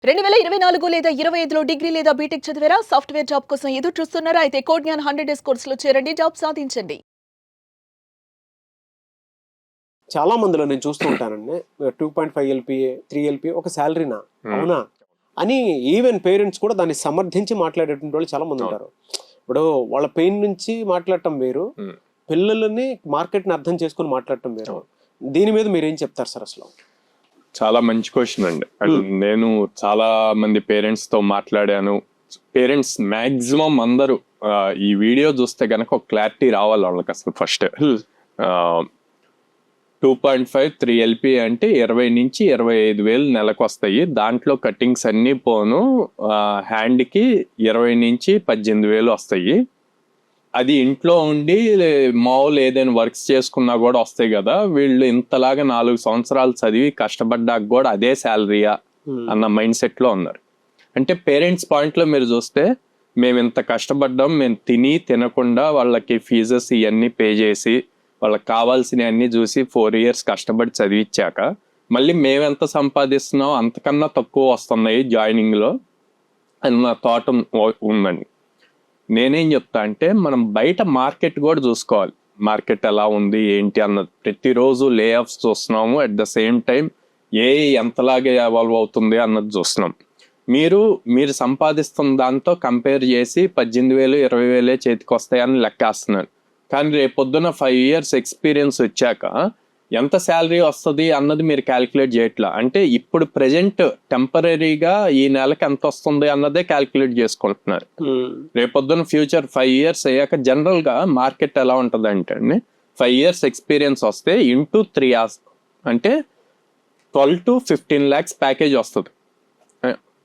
2024 లేదా 25లో డిగ్రీ లేదా బీటెక్ చదివారా? సాఫ్ట్‌వేర్ జాబ్ కోసం ఎదురు చూస్తున్నారా? అయితే కోడ్ జ్ఞాన్ 100 డేస్ కోర్సులో చేరండి. జాబ్ సాధించండి. చాలా మందిలో నేను చూస్తూ ఉంటానండి. 2.5 ఎల్‌పీఏ, 3 ఎల్‌పీఏ ఒక సాలరీనా? అవునా? అని ఈవెన్ పేరెంట్స్ కూడా దాన్ని సమర్థించి మాట్లాడేటువంటి వాళ్ళు చాలా మంది ఉంటారు. ఇప్పుడు వాళ్ళ పెయిన్ నుంచి మాట్లాడటం వేరు, పిల్లలని మార్కెట్ని అర్థం చేసుకుని మాట్లాడటం వేరు. దీని మీద మీరేం చెప్తారు సార్ అసలు? చాలా మంచి క్వశ్చన్ అండి. నేను చాలా మంది పేరెంట్స్ తో మాట్లాడాను. పేరెంట్స్ మాక్సిమం అందరూ ఈ వీడియో చూస్తే గనక ఒక క్లారిటీ రావాలి వాళ్ళకి. అసలు ఫస్ట్ 2.5 3 ఎల్పీ అంటే 20 నుంచి 25 వేలు నెలకు వస్తాయి. దాంట్లో కట్టింగ్స్ అన్ని పోను హ్యాండ్కి 20 నుంచి 18 వేలు వస్తాయి. అది ఇంట్లో ఉండి మామూలు ఏదైనా వర్క్స్ చేసుకున్నా కూడా వస్తాయి కదా. వీళ్ళు ఇంతలాగా 4 సంవత్సరాలు చదివి కష్టపడ్డాక కూడా అదే శాలరీయా అన్న మైండ్ సెట్ లో ఉన్నారు. అంటే పేరెంట్స్ పాయింట్ లో మీరు చూస్తే మేము ఇంత కష్టపడ్డాం, మేము తినకుండా వాళ్ళకి ఫీజెస్ ఇవన్నీ పే చేసి వాళ్ళకి కావాల్సినవి అన్ని చూసి 4 years కష్టపడి చదివించాక మళ్ళీ మేమెంత సంపాదిస్తున్నాం అంతకన్నా తక్కువ వస్తున్నాయి జాయినింగ్ లో అన్న థాట్ ఉందండి. నేనేం చెప్తా అంటే మనం బయట మార్కెట్ కూడా చూసుకోవాలి. మార్కెట్ ఎలా ఉంది ఏంటి అన్నది. ప్రతిరోజు లే ఆఫ్స్ చూస్తున్నాము, అట్ ద సేమ్ టైం ఎంతలాగే ఎవాల్వ్ అవుతుంది అన్నది చూస్తున్నాం. మీరు సంపాదిస్తున్న దాంతో కంపేర్ చేసి 18,000 20,000 చేతికి వస్తాయని లెక్కేస్తున్నాను. కానీ రేపొద్దున 5 years ఎక్స్పీరియన్స్ వచ్చాక ఎంత శాలరీ వస్తుంది అన్నది మీరు క్యాల్కులేట్ చేయట్లా. అంటే ఇప్పుడు ప్రెజెంట్ టెంపరీగా ఈ నెలకి ఎంత వస్తుంది అన్నదే క్యాల్కులేట్ చేసుకుంటున్నారు. రేపొద్దున ఫ్యూచర్ 5 years అయ్యాక జనరల్ గా మార్కెట్ ఎలా ఉంటుంది అంటే అండి, 5 years ఎక్స్పీరియన్స్ వస్తే ఇంటూ 3 years అంటే 12 to 15 lakhs ప్యాకేజ్ వస్తుంది.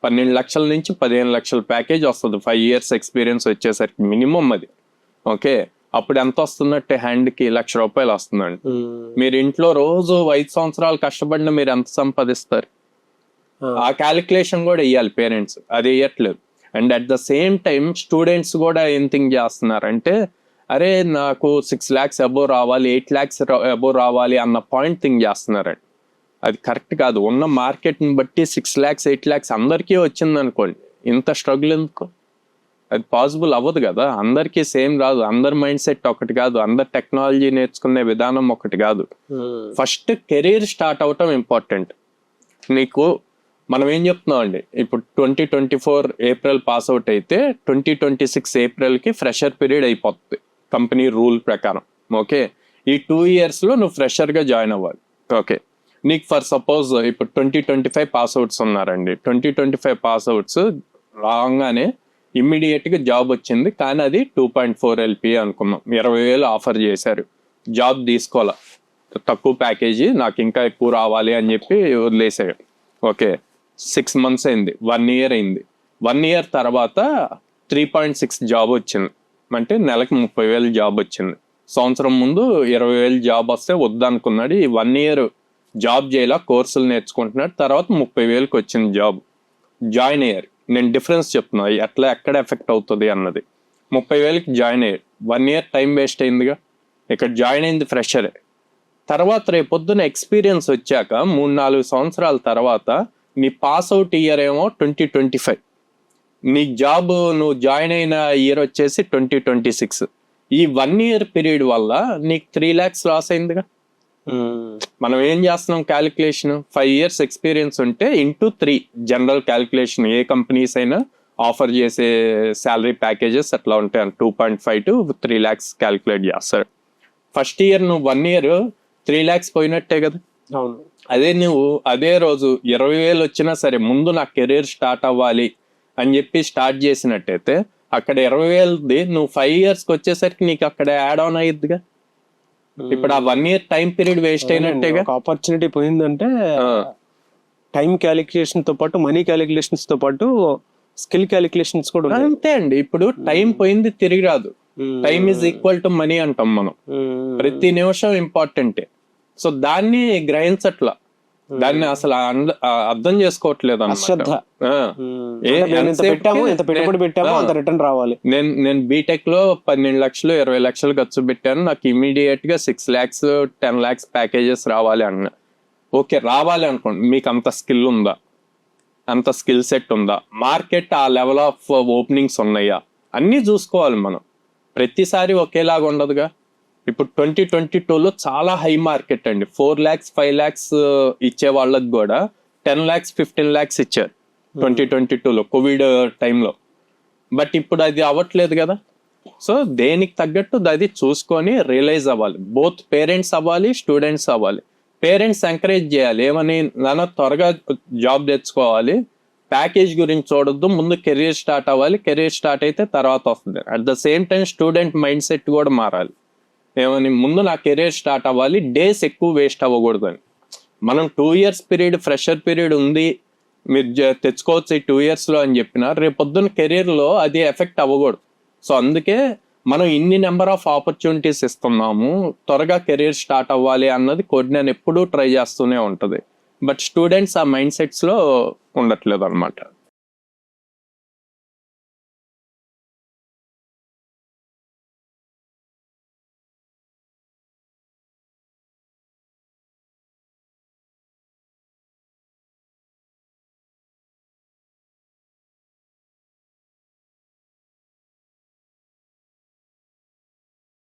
12 లక్షల నుంచి 15 లక్షల ప్యాకేజ్ వస్తుంది 5 years ఎక్స్పీరియన్స్ వచ్చేసరికి మినిమం అది. ఓకే, అప్పుడు ఎంత వస్తున్నట్టే హ్యాండ్కి ₹1,00,000 వస్తుందండి. మీరు ఇంట్లో రోజు 5 సంవత్సరాలు కష్టపడిన మీరు ఎంత సంపాదిస్తారు? ఆ క్యాలిక్యులేషన్ కూడా వేయాలి పేరెంట్స్. అది వేయట్లేదు. And at the same time students కూడా ఏం థింక్ చేస్తున్నారంటే, అరే నాకు 6 lakhs అబోవ్ రావాలి, 8 lakhs అబోవ్ రావాలి అన్న పాయింట్ థింక్ చేస్తున్నారండి. అది కరెక్ట్ కాదు. ఉన్న మార్కెట్ని బట్టి 6 lakhs 8 lakhs అందరికీ వచ్చింది అనుకోండి, ఇంత స్ట్రగుల్ ఎందుకు? అది పాసిబుల్ అవ్వదు కదా. అందరికీ సేమ్ రాదు, అందరి మైండ్ సెట్ ఒకటి కాదు, అందరు టెక్నాలజీ నేర్చుకునే విధానం ఒకటి కాదు. ఫస్ట్ కెరీర్ స్టార్ట్ అవటం ఇంపార్టెంట్. మనం ఏం చెప్తున్నాం అండి, ఇప్పుడు 2024 ఏప్రిల్ పాస్ అవుట్ అయితే 2026 ఏప్రిల్కి ఫ్రెషర్ పీరియడ్ అయిపోతుంది కంపెనీ రూల్ ప్రకారం. ఓకే, ఈ 2 years లో నువ్వు ఫ్రెషర్గా జాయిన్ అవ్వాలి. ఓకే, నీకు ఫర్ సపోజ్ ఇప్పుడు 2025 పాస్ అవుట్స్ ఉన్నారండి. 2025 పాస్ అవుట్స్ రాగానే ఇమ్మీడియట్గా జాబ్ వచ్చింది, కానీ అది 2.4 ఎల్పీఏ అనుకున్నాం. 20,000 ఆఫర్ చేశారు, జాబ్ తీసుకోవాలా, తక్కువ ప్యాకేజీ, నాకు ఇంకా ఎక్కువ రావాలి అని చెప్పి వదిలేసాడు. ఓకే, 6 months అయింది, 1 year అయింది. 1 year తర్వాత 3.6 జాబ్ వచ్చింది, అంటే నెలకు 30,000 జాబ్ వచ్చింది. సంవత్సరం ముందు 20,000 జాబ్ వస్తే వద్దనుకున్నాడు. ఈ 1 year జాబ్ చేయాల, కోర్సులు నేర్చుకుంటున్నాడు. తర్వాత 30,000కి వచ్చింది జాబ్. జాయిన్ అయ్యారు. నేను డిఫరెన్స్ చెప్తున్నా ఎక్కడ ఎఫెక్ట్ అవుతుంది అన్నది. 30,000కి జాయిన్ అయ్యారు. 1 year టైం వేస్ట్ అయిందిగా. ఇక్కడ జాయిన్ అయింది ఫ్రెషరే. తర్వాత రేపొద్దున ఎక్స్పీరియన్స్ వచ్చాక 3-4 సంవత్సరాల తర్వాత నీ పాస్ అవుట్ ఇయర్ ఏమో 2025, నీ జాబ్ నువ్వు జాయిన్ అయిన ఇయర్ వచ్చేసి 2026. ఈ 1 year పీరియడ్ వల్ల నీకు 3 lakhs లాస్ అయిందిగా. మనం ఏం చేస్తున్నాం క్యాలిక్యులేషన్, 5 years ఎక్స్పీరియన్స్ ఉంటే ఇంటూ 3 జనరల్ క్యాలిక్యులేషన్. ఏ కంపెనీస్ అయినా ఆఫర్ చేసే శాలరీ ప్యాకేజెస్ అట్లా ఉంటాయి. 2.5 to 3 lakhs క్యాలిక్యులేట్ చేస్తారు. ఫస్ట్ ఇయర్ నువ్వు 1 year 3 lakhs పోయినట్టే కదా. అవును. నువ్వు అదే రోజు 20,000 వచ్చినా సరే ముందు నా కెరీర్ స్టార్ట్ అవ్వాలి అని చెప్పి స్టార్ట్ చేసినట్టయితే అక్కడ 20,000ది నువ్వు 5 yearsకి వచ్చేసరికి నీకు అక్కడ యాడ్ ఆన్ అయ్యిద్దిగా. ఇప్పుడు ఆ 1 year టైం పీరియడ్ వేస్ట్ అయినట్టేగా. ఆపర్చునిటీ పోయిందంటే టైం క్యాలిక్యులేషన్ తో పాటు మనీ క్యాలిక్యులేషన్స్ తో పాటు స్కిల్ క్యాలిక్యులేషన్స్ కూడా ఉన్నాయి. అంతే అండి. ఇప్పుడు టైం పోయింది తిరిగి రాదు. Time is equal to money అంటాం మనం. ప్రతి నిమిషం ఇంపార్టెంటే. సో దాన్ని గ్రహించట్లా, దాన్ని అసలు అర్థం చేసుకోవట్లేదు అన్నమాట. నేను బీటెక్ లో 12 లక్షలు 20 లక్షలు ఖర్చు పెట్టాను, నాకు ఇమీడియట్ గా 6 lakhs 10 lakhs ప్యాకేజెస్ రావాలి అన్న. ఓకే, రావాలి అనుకోండి, మీకు అంత స్కిల్ ఉందా? అంత స్కిల్ సెట్ ఉందా, మార్కెట్ ఆ లెవెల్ ఆఫ్ ఓపెనింగ్స్ ఉన్నాయా, అన్నీ చూసుకోవాలి మనం. ప్రతిసారి ఒకేలాగా ఉండదుగా. ఇప్పుడు 2022లో చాలా హై మార్కెట్ అండి. 4 lakhs 5 lakhs ఇచ్చే వాళ్ళకి కూడా 10 lakhs 15 lakhs ఇచ్చారు 2022లో కోవిడ్ టైంలో. బట్ ఇప్పుడు అది అవ్వట్లేదు కదా. సో దేనికి తగ్గట్టు అది చూసుకొని రియలైజ్ అవ్వాలి. బోత్ పేరెంట్స్ అవ్వాలి, స్టూడెంట్స్ అవ్వాలి. పేరెంట్స్ ఎంకరేజ్ చేయాలి, ఏమని, నాన్న త్వరగా జాబ్ తెచ్చుకోవాలి, ప్యాకేజ్ గురించి చూడొద్దు, ముందు కెరీర్ స్టార్ట్ అవ్వాలి, కెరీర్ స్టార్ట్ అయితే తర్వాత వస్తుంది. At the same time student mind set కూడా మారాలి, ఏమని, ముందు నా కెరీర్ స్టార్ట్ అవ్వాలి, డేస్ ఎక్కువ వేస్ట్ అవ్వకూడదని. మనం 2 years పీరియడ్, ఫ్రెషర్ పీరియడ్ ఉంది, మీరు తెచ్చుకోవచ్చు ఈ 2 yearsలో అని చెప్పినా రేపు పొద్దున్న కెరీర్లో అది ఎఫెక్ట్ అవ్వకూడదు. సో అందుకే మనం ఇన్ని నెంబర్ ఆఫ్ ఆపర్చునిటీస్ ఇస్తున్నాము, త్వరగా కెరీర్ స్టార్ట్ అవ్వాలి అన్నది కోడ్నాన్ ఎప్పుడూ ట్రై చేస్తూనే ఉంటుంది. బట్ స్టూడెంట్స్ ఆ మైండ్ సెట్స్లో ఉండట్లేదు అనమాట.